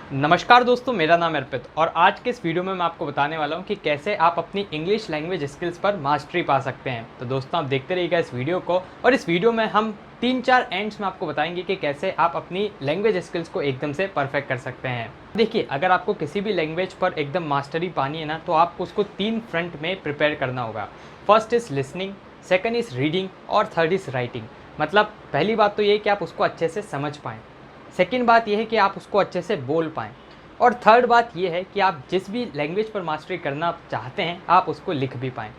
नमस्कार दोस्तों, मेरा नाम है अर्पित और आज के इस वीडियो में मैं आपको बताने वाला हूं कि कैसे आप अपनी इंग्लिश लैंग्वेज स्किल्स पर मास्टरी पा सकते हैं। तो दोस्तों, आप देखते रहिएगा इस वीडियो को और इस वीडियो में हम 3-4 एंड्स में आपको बताएंगे कि कैसे आप अपनी लैंग्वेज स्किल्स को एकदम से परफेक्ट कर सकते हैं। देखिए, अगर आपको किसी भी लैंग्वेज पर एकदम मास्टरी पानी है ना, तो आपको उसको 3 फ्रंट में प्रिपेयर करना होगा। First is listening, second is reading और थर्ड इज़ राइटिंग। मतलब पहली बात तो ये कि आप उसको अच्छे से समझ पाएँ। सेकंड बात यह है कि आप उसको अच्छे से बोल पाएँ और थर्ड बात यह है कि आप जिस भी लैंग्वेज पर मास्टरी करना चाहते हैं आप उसको लिख भी पाएँ।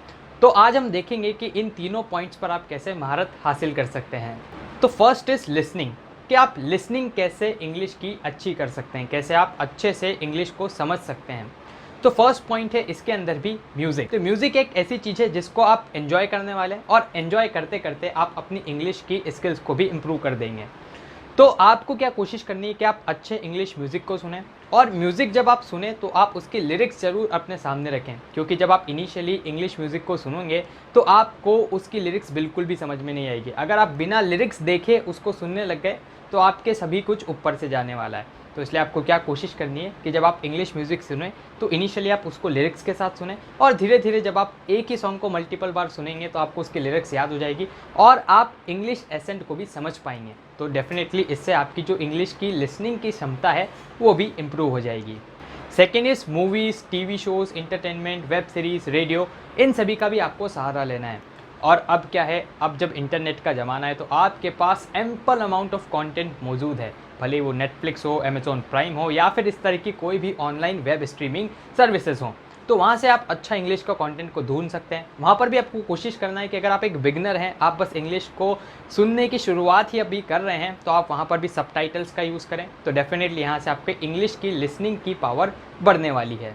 तो आज हम देखेंगे कि इन तीनों पॉइंट्स पर आप कैसे महारत हासिल कर सकते हैं। तो फर्स्ट इज़ लिसनिंग, कि आप लिसनिंग कैसे इंग्लिश की अच्छी कर सकते हैं, कैसे आप अच्छे से इंग्लिश को समझ सकते हैं। तो फर्स्ट पॉइंट है इसके अंदर भी म्यूज़िक। तो म्यूज़िक एक ऐसी चीज़ है जिसको आप एंजॉय करने वाले हैं और एंजॉय करते करते आप अपनी इंग्लिश की स्किल्स को भी इम्प्रूव कर देंगे। तो आपको क्या कोशिश करनी है कि आप अच्छे इंग्लिश म्यूज़िक को सुनें और म्यूज़िक जब आप सुने तो आप उसके लिरिक्स ज़रूर अपने सामने रखें, क्योंकि जब आप इनिशियली इंग्लिश म्यूज़िक को सुनेंगे तो आपको उसकी लिरिक्स बिल्कुल भी समझ में नहीं आएगी। अगर आप बिना लिरिक्स देखे उसको सुनने लग गए तो आपके सभी कुछ ऊपर से जाने वाला है। तो इसलिए आपको क्या कोशिश करनी है कि जब आप इंग्लिश म्यूज़िक सुने तो इनिशियली आप उसको लिरिक्स के साथ सुने और धीरे धीरे जब आप एक ही सॉन्ग को मल्टीपल बार सुनेंगे तो आपको उसकी लिरिक्स याद हो जाएगी और आप इंग्लिश एसेंट को भी समझ पाएंगे। तो डेफिनेटली इससे आपकी जो इंग्लिश की लिसनिंग की क्षमता है वो भी इम्प्रूव हो जाएगी। Second is movies, TV shows, entertainment, web series, radio, इन सभी का भी आपको सहारा लेना है। और अब क्या है, अब जब इंटरनेट का ज़माना है तो आपके पास एम्पल अमाउंट ऑफ कंटेंट मौजूद है, भले वो नेटफ्लिक्स हो, अमेज़ॉन प्राइम हो या फिर इस तरह की कोई भी ऑनलाइन वेब स्ट्रीमिंग सर्विसेज हों। तो वहाँ से आप अच्छा इंग्लिश का कंटेंट को ढूंढ सकते हैं। वहाँ पर भी आपको कोशिश करना है कि अगर आप एक बिगनर हैं, आप बस इंग्लिश को सुनने की शुरुआत ही अभी कर रहे हैं, तो आप वहाँ पर भी सबटाइटल्स का यूज़ करें। तो डेफिनेटली यहाँ से आपके इंग्लिश की लिसनिंग की पावर बढ़ने वाली है।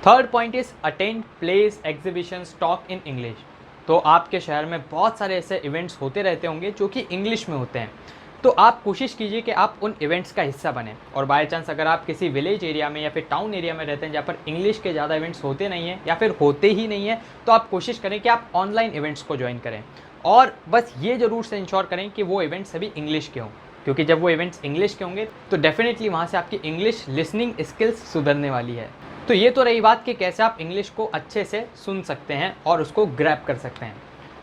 Third point is attend place, exhibitions, talk in English. तो आपके शहर में बहुत सारे ऐसे इवेंट्स होते रहते होंगे जो कि इंग्लिश में होते हैं। तो आप कोशिश कीजिए कि आप उन इवेंट्स का हिस्सा बने और बाय चांस अगर आप किसी विलेज एरिया में या फिर टाउन एरिया में रहते हैं जहाँ पर इंग्लिश के ज़्यादा इवेंट्स होते नहीं हैं या फिर होते ही नहीं हैं, तो आप कोशिश करें कि आप ऑनलाइन इवेंट्स को ज्वाइन करें और बस ये ज़रूर से इंश्योर करें कि वो इवेंट्स सभी इंग्लिश के हों, क्योंकि जब वो इवेंट्स इंग्लिश के होंगे तो डेफिनेटली वहाँ से आपकी इंग्लिश लिसनिंग स्किल्स सुधरने वाली है। तो ये तो रही बात कि कैसे आप इंग्लिश को अच्छे से सुन सकते हैं और उसको ग्रैब कर सकते हैं।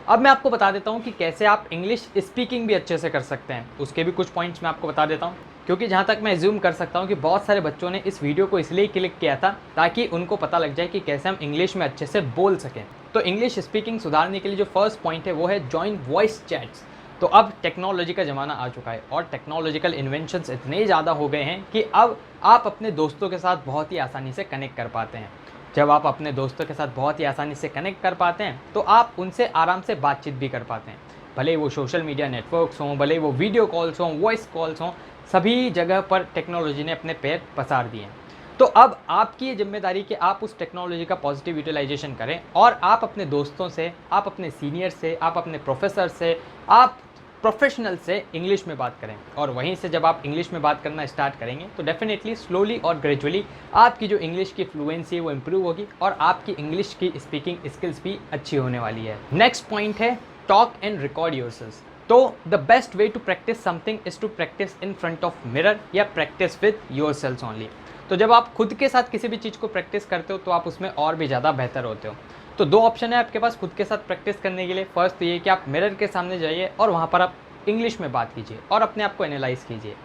अब मैं आपको बता देता हूँ कि कैसे आप इंग्लिश स्पीकिंग भी अच्छे से कर सकते हैं। उसके भी कुछ पॉइंट्स मैं आपको बता देता हूँ, क्योंकि जहाँ तक मैं एज्यूम कर सकता हूँ कि बहुत सारे बच्चों ने इस वीडियो को इसलिए क्लिक किया था ताकि उनको पता लग जाए कि कैसे हम इंग्लिश में अच्छे से बोल सकें। तो इंग्लिश स्पीकिंग सुधारने के लिए जो फर्स्ट पॉइंट है वो है जॉइन वॉइस चैट्स। तो अब टेक्नोलॉजी का ज़माना आ चुका है और टेक्नोलॉजिकल इन्वेंशंस इतने ज़्यादा हो गए हैं कि अब आप अपने दोस्तों के साथ बहुत ही आसानी से कनेक्ट कर पाते हैं। जब आप अपने दोस्तों के साथ बहुत ही आसानी से कनेक्ट कर पाते हैं तो आप उनसे आराम से बातचीत भी कर पाते हैं, भले वो सोशल मीडिया नेटवर्क्स हों, भले वो वीडियो कॉल्स हों, वॉइस कॉल्स हों, सभी जगह पर टेक्नोलॉजी ने अपने पैर पसार दिए हैं। तो अब आपकी ये जिम्मेदारी कि आप उस टेक्नोलॉजी का पॉजिटिव यूटिलाइजेशन करें और आप अपने दोस्तों से, आप अपने सीनियर से, आप अपने प्रोफेसर से, आप प्रोफेशनल से इंग्लिश में बात करें और वहीं से जब आप इंग्लिश में बात करना स्टार्ट करेंगे तो डेफिनेटली स्लोली और ग्रेजुअली आपकी जो इंग्लिश की फ्लुएंसी है वो इम्प्रूव होगी और आपकी इंग्लिश की स्पीकिंग स्किल्स भी अच्छी होने वाली है। नेक्स्ट पॉइंट है टॉक एंड रिकॉर्ड योरसेल्फ। तो the best way to practise something is to practise in front of mirror या प्रैक्टिस विद योरसेल्फ ओनली। तो जब आप खुद के साथ किसी भी चीज़ को प्रैक्टिस करते हो तो आप उसमें और भी ज़्यादा बेहतर होते हो। तो दो ऑप्शन है आपके पास खुद के साथ प्रैक्टिस करने के लिए। फर्स्ट तो ये कि आप मिरर के सामने जाइए और वहाँ पर आप इंग्लिश में बात कीजिए और अपने आप को एनालाइज़ कीजिए।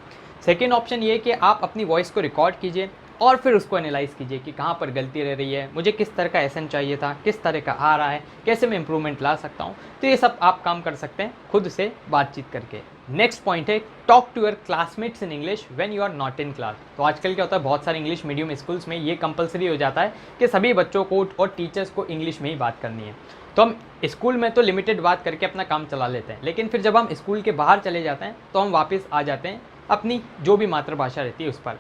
सेकेंड ऑप्शन ये कि आप अपनी वॉइस को रिकॉर्ड कीजिए और फिर उसको एनालाइज़ कीजिए कि कहाँ पर गलती रह रही है, मुझे किस तरह का एसेंट चाहिए था, किस तरह का आ रहा है, कैसे मैं इंप्रूवमेंट ला सकता हूँ। तो ये सब आप काम कर सकते हैं खुद से बातचीत करके। नेक्स्ट पॉइंट है talk to your classmates in English when you are not in class. तो आजकल क्या होता है, बहुत सारे इंग्लिश मीडियम स्कूल्स में ये कंपलसरी हो जाता है कि सभी बच्चों को और टीचर्स को इंग्लिश में ही बात करनी है। तो हम स्कूल में तो लिमिटेड बात करके अपना काम चला लेते हैं, लेकिन फिर जब हम स्कूल के बाहर चले जाते हैं तो हम वापस आ जाते हैं अपनी जो भी मातृभाषा रहती है उस पर।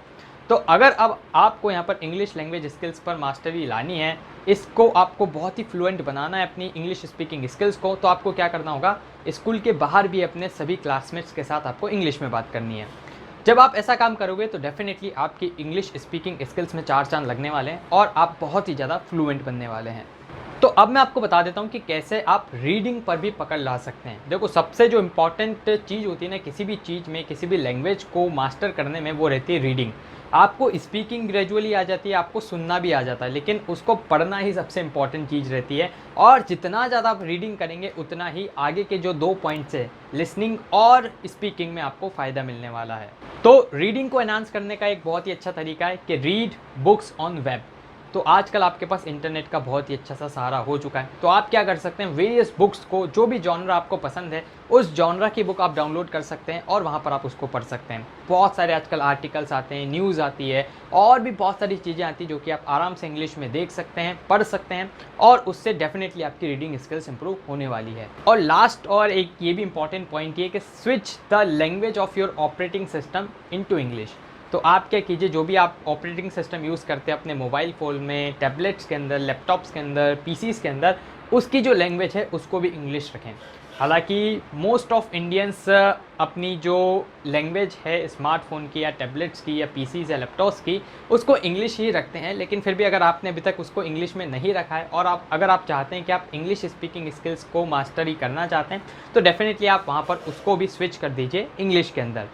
तो अगर अब आपको यहाँ पर इंग्लिश लैंग्वेज स्किल्स पर मास्टरी लानी है, इसको आपको बहुत ही फ्लुएंट बनाना है अपनी इंग्लिश स्पीकिंग स्किल्स को, तो आपको क्या करना होगा, स्कूल के बाहर भी अपने सभी क्लासमेट्स के साथ आपको इंग्लिश में बात करनी है। जब आप ऐसा काम करोगे तो डेफिनेटली आपकी इंग्लिश स्पीकिंग स्किल्स में 4 चांद लगने वाले हैं और आप बहुत ही ज़्यादा फ्लुएंट बनने वाले हैं। तो अब मैं आपको बता देता हूँ कि कैसे आप रीडिंग पर भी पकड़ ला सकते हैं। देखो, सबसे जो इम्पॉर्टेंट चीज़ होती है ना किसी भी चीज़ में, किसी भी लैंग्वेज को मास्टर करने में, वो रहती है रीडिंग। आपको स्पीकिंग ग्रेजुअली आ जाती है, आपको सुनना भी आ जाता है, लेकिन उसको पढ़ना ही सबसे इम्पॉर्टेंट चीज़ रहती है। और जितना ज़्यादा आप रीडिंग करेंगे उतना ही आगे के जो 2 पॉइंट्स है, लिसनिंग और स्पीकिंग में आपको फ़ायदा मिलने वाला है। तो रीडिंग को एनहांस करने का एक बहुत ही अच्छा तरीका है कि रीड बुक्स ऑन वेब। तो आजकल आपके पास इंटरनेट का बहुत ही अच्छा सा सहारा हो चुका है। तो आप क्या कर सकते हैं, वेरियस बुक्स को, जो भी जॉनरा आपको पसंद है उस जॉनरा की बुक आप डाउनलोड कर सकते हैं और वहाँ पर आप उसको पढ़ सकते हैं। बहुत सारे आजकल आर्टिकल्स आते हैं, न्यूज़ आती है और भी बहुत सारी चीज़ें आती हैं जो कि आप आराम से इंग्लिश में देख सकते हैं, पढ़ सकते हैं और उससे डेफिनेटली आपकी रीडिंग स्किल्स इंप्रूव होने वाली है। और लास्ट और एक ये भी इंपॉर्टेंट पॉइंट ये कि switch the language of your operating system into English. तो आप क्या कीजिए, जो भी आप ऑपरेटिंग सिस्टम यूज़ करते हैं अपने मोबाइल फ़ोन में, टैबलेट्स के अंदर, लैपटॉप्स के अंदर, पीसीज़ के अंदर, उसकी जो लैंग्वेज है उसको भी इंग्लिश रखें। हालांकि मोस्ट ऑफ इंडियंस अपनी जो लैंग्वेज है स्मार्टफोन की या टैबलेट्स की या पीसीज़ या लैपटॉप्स की, उसको इंग्लिश ही रखते हैं। लेकिन फिर भी अगर आपने अभी तक उसको इंग्लिश में नहीं रखा है और अगर आप चाहते हैं कि आप इंग्लिश स्पीकिंग स्किल्स को मास्टरी करना चाहते हैं, तो डेफिनेटली आप वहाँ पर उसको भी स्विच कर दीजिए इंग्लिश के अंदर।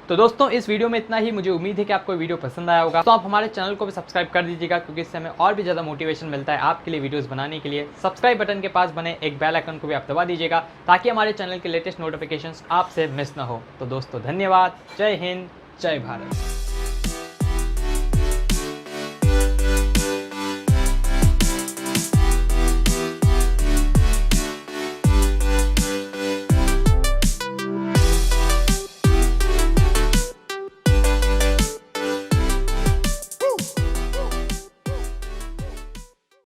तो दोस्तों इस वीडियो में इतना ही। मुझे उम्मीद है कि आपको वीडियो पसंद आया होगा। तो आप हमारे चैनल को भी सब्सक्राइब कर दीजिएगा, क्योंकि इससे हमें और भी ज़्यादा मोटिवेशन मिलता है आपके लिए वीडियोस बनाने के लिए। सब्सक्राइब बटन के पास बने एक बेल आइकन को भी आप दबा दीजिएगा, ताकि हमारे चैनल के लेटेस्ट नोटिफिकेशंस आपसे मिस ना हो। तो दोस्तों धन्यवाद। जय हिंद, जय भारत।